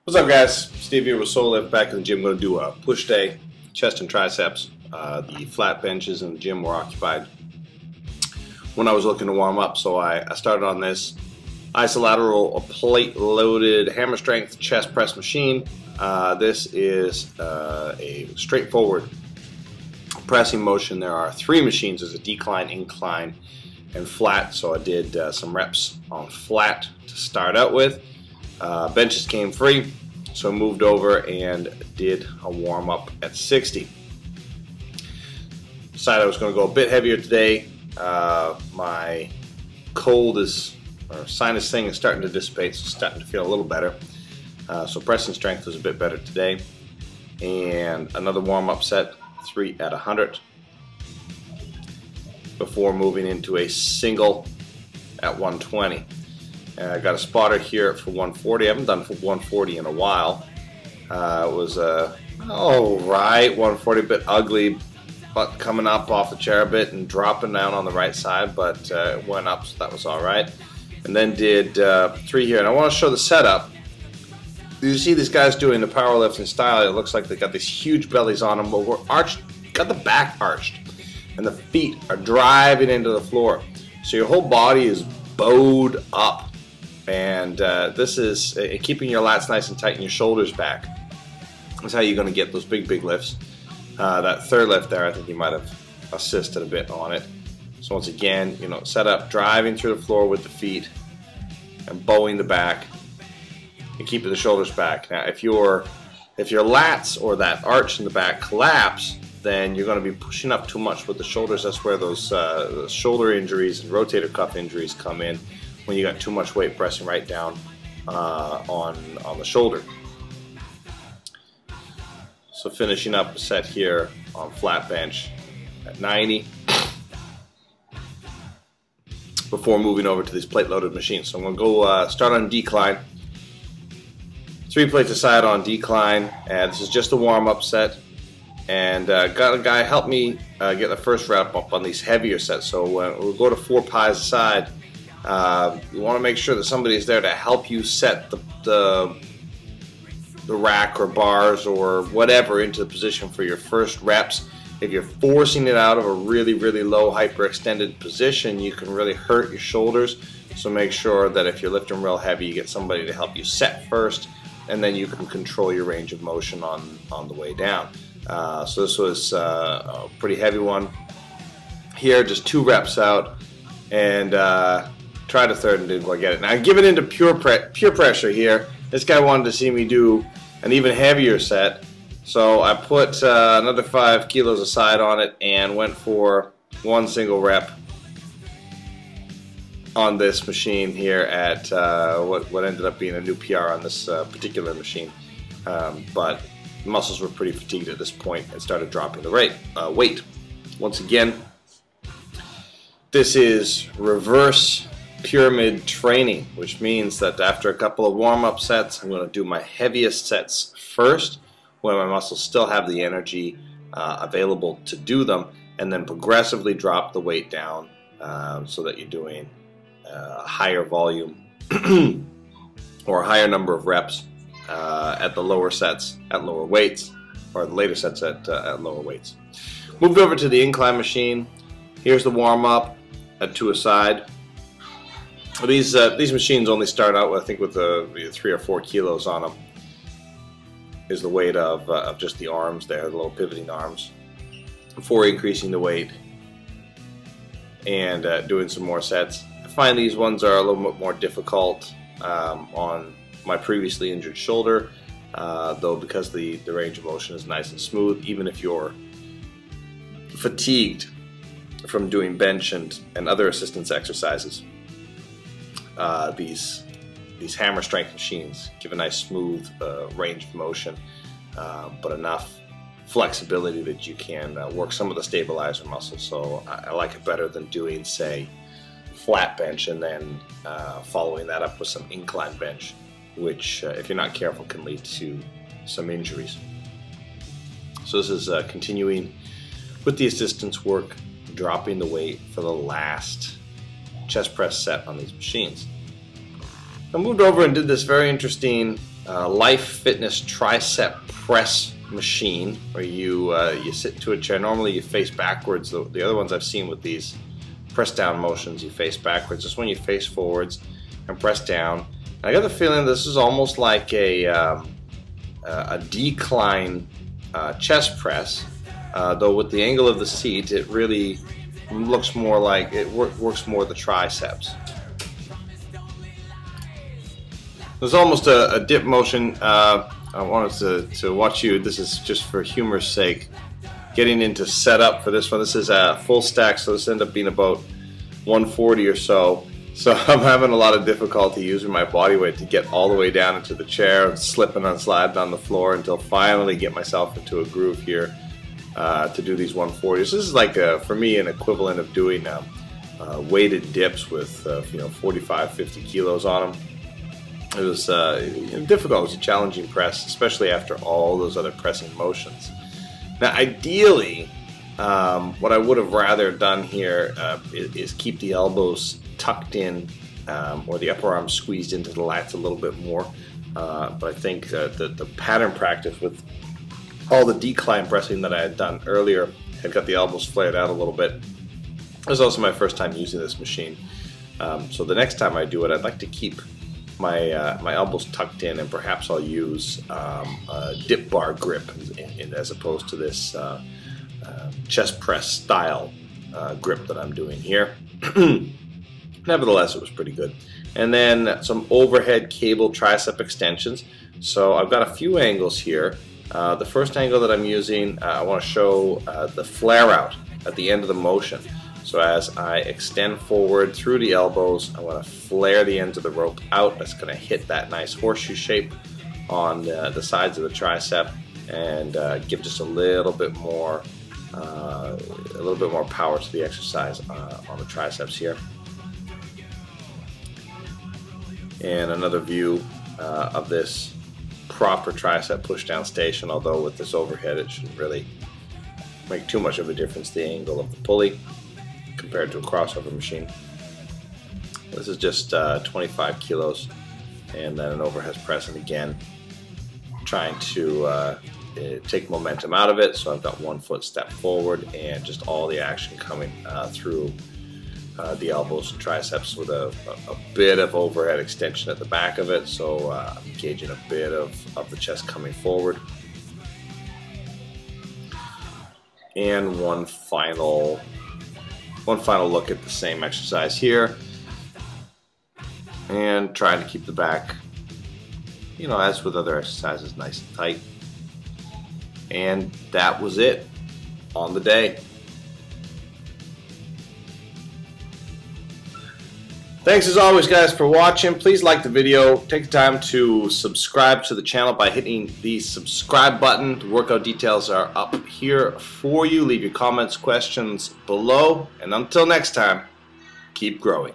What's up, guys? Steve here with Seoul. Back in the gym. I'm going to do a push day, chest and triceps. The flat benches in the gym were occupied when I was looking to warm up, so I started on this Isolateral plate-loaded hammer strength chest press machine. This is a straightforward pressing motion. There are three machines. There's a decline, incline, and flat. So I did some reps on flat to start out with. Benches came free, so I moved over and did a warm-up at 60. Decided I was going to go a bit heavier today. My cold or sinus thing is starting to dissipate, so it's starting to feel a little better. So pressing strength was a bit better today. And another warm-up set, 3 at 100, before moving into a single at 120. I got a spotter here for 140. I haven't done 140 in a while. It was alright 140, a bit ugly, butt coming up off the chair a bit and dropping down on the right side, but it went up, so that was alright. And then did 3 here, and I want to show the setup. You see these guys doing the powerlifting style. It looks like they got these huge bellies on them, but we're arched, got the back arched, and the feet are driving into the floor. So your whole body is bowed up. And this is keeping your lats nice and tight and your shoulders back. That's how you're going to get those big lifts. That third lift there, I think you might have assisted a bit on it. So once again, set up, driving through the floor with the feet and bowing the back and keeping the shoulders back. Now, if your lats or that arch in the back collapse, then you're going to be pushing up too much with the shoulders. That's where those shoulder injuries and rotator cuff injuries come in, when you got too much weight pressing right down on the shoulder. So finishing up a set here on flat bench at 90 before moving over to these plate-loaded machines. So I'm going to go start on decline. 3 plates aside on decline, and this is just a warm-up set. And got a guy help me get the first rep up on these heavier sets. So we'll go to 4 pies aside. You want to make sure that somebody's there to help you set the rack or bars or whatever into the position for your first reps. If you're forcing it out of a really low hyperextended position, you can really hurt your shoulders. So make sure that if you're lifting real heavy, you get somebody to help you set first, and then you can control your range of motion on the way down. So this was a pretty heavy one. Here, just 2 reps out, and tried a third and didn't quite get it. Now, give it into pure pressure here. This guy wanted to see me do an even heavier set, so I put another 5 kilos aside on it and went for 1 single rep on this machine here at what ended up being a new PR on this particular machine. But the muscles were pretty fatigued at this point and started dropping the weight. Once again, this is reverse pyramid training, which means that after a couple of warm-up sets, I'm going to do my heaviest sets first, when my muscles still have the energy available to do them, and then progressively drop the weight down so that you're doing a higher volume or a higher number of reps at the lower sets at lower weights, or the later sets at lower weights. Moved over to the incline machine. Here's the warm-up at 2 aside. These machines only start out with, I think, with 3 or 4 kilos on them. Is the weight of just the arms there, the little pivoting arms. Before increasing the weight and doing some more sets. I find these ones are a little bit more difficult on my previously injured shoulder, though, because the range of motion is nice and smooth, even if you're fatigued from doing bench and other assistance exercises. These hammer strength machines give a nice smooth range of motion, but enough flexibility that you can work some of the stabilizer muscles. So I like it better than doing, say, flat bench and then following that up with some incline bench, which if you're not careful can lead to some injuries. So this is continuing with the assistance work, dropping the weight for the last chest press set on these machines. I moved over and did this very interesting Life Fitness Tricep press machine, where you sit into a chair. Normally you face backwards. The other ones I've seen with these press down motions, you face backwards. This one you face forwards and press down. And I got the feeling this is almost like a decline chest press, though with the angle of the seat it really looks more like it works more the triceps. There's almost a dip motion. I wanted to watch you. This is just for humor's sake, getting into setup for this one. This is a full stack, so this ended up being about 140 or so. So I'm having a lot of difficulty using my body weight to get all the way down into the chair, slipping and sliding on the floor until finally get myself into a groove here to do these 140s. This is like for me an equivalent of doing weighted dips with 45, 50 kilos on them. It was difficult. It was a challenging press, especially after all those other pressing motions. Now, ideally, what I would have rather done here is keep the elbows tucked in, or the upper arm squeezed into the lats a little bit more. But I think the pattern practice with all the decline pressing that I had done earlier had got the elbows flared out a little bit. It was also my first time using this machine. So the next time I do it, I'd like to keep my elbows tucked in, and perhaps I'll use a dip bar grip as opposed to this chest press style grip that I'm doing here. Nevertheless, it was pretty good. And then some overhead cable tricep extensions. So I've got a few angles here. The first angle that I'm using, I want to show the flare out at the end of the motion. So as I extend forward through the elbows, I want to flare the ends of the rope out. That's going to hit that nice horseshoe shape on the sides of the tricep and give just a little bit more power to the exercise on the triceps here. And another view of this proper tricep push down station, although with this overhead it shouldn't really make too much of a difference, the angle of the pulley compared to a crossover machine. This is just 25 kilos and then an overhead press, and again trying to take momentum out of it, so I've got 1 foot step forward and just all the action coming through the elbows and triceps with a bit of overhead extension at the back of it, so I'm engaging a bit of the chest coming forward. And one final look at the same exercise here, and trying to keep the back, as with other exercises, nice and tight. And that was it on the day. Thanks as always, guys, for watching. Please like the video. Take the time to subscribe to the channel by hitting the subscribe button. The workout details are up here for you. Leave your comments, questions below. And until next time, keep growing.